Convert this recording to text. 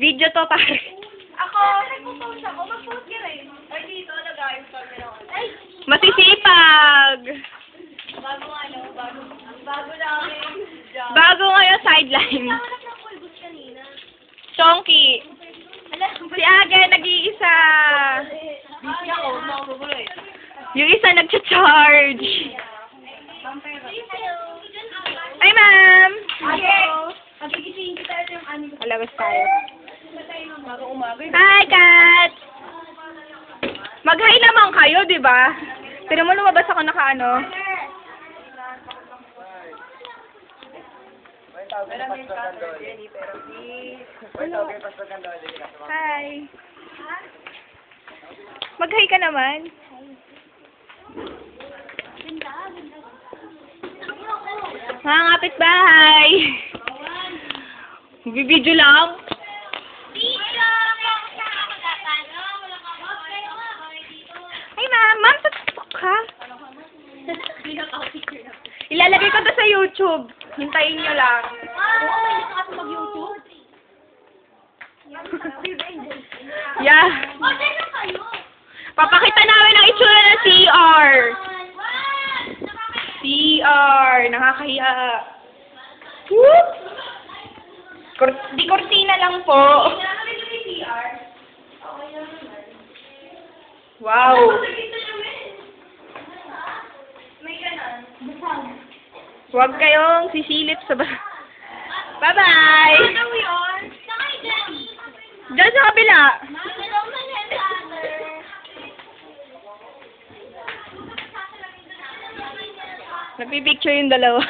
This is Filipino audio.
Video to, pare. Ako, nagpo-post ako. Mag-post ka rin. Ay, dito, nag-ayos kami na. Ay! Masisipag! Bago namin job. Bago ngayon, sideline. Nakalap ng pulbos kanina. Chonky. Si Aga, nag-iisa. Busy ako, makukulit. Yung isa nag-charge. Hi, ma'am! Okay. Magigising kita ito yung aning. Alabas tayo. Bago umaga. Hi, Kat! Mag-hi naman kayo, di ba? Pero mo lumabas ako naka-ano. Hi! Mag-hi ka naman. Mga kapitbahay! Bibidyo lang. Hi, ma'am. Ma'am, tutok ka? Ilalagay ko to sa YouTube. Hintayin nyo lang. Yeah. Papakita namin ang itsura ng CR. CR. Nakakahiya. Whoop! Di kortina lang po. Wow. Huwag kayong sisilip sa Bye-bye! Diyan sa kabila. Nagpipicture yung dalawa.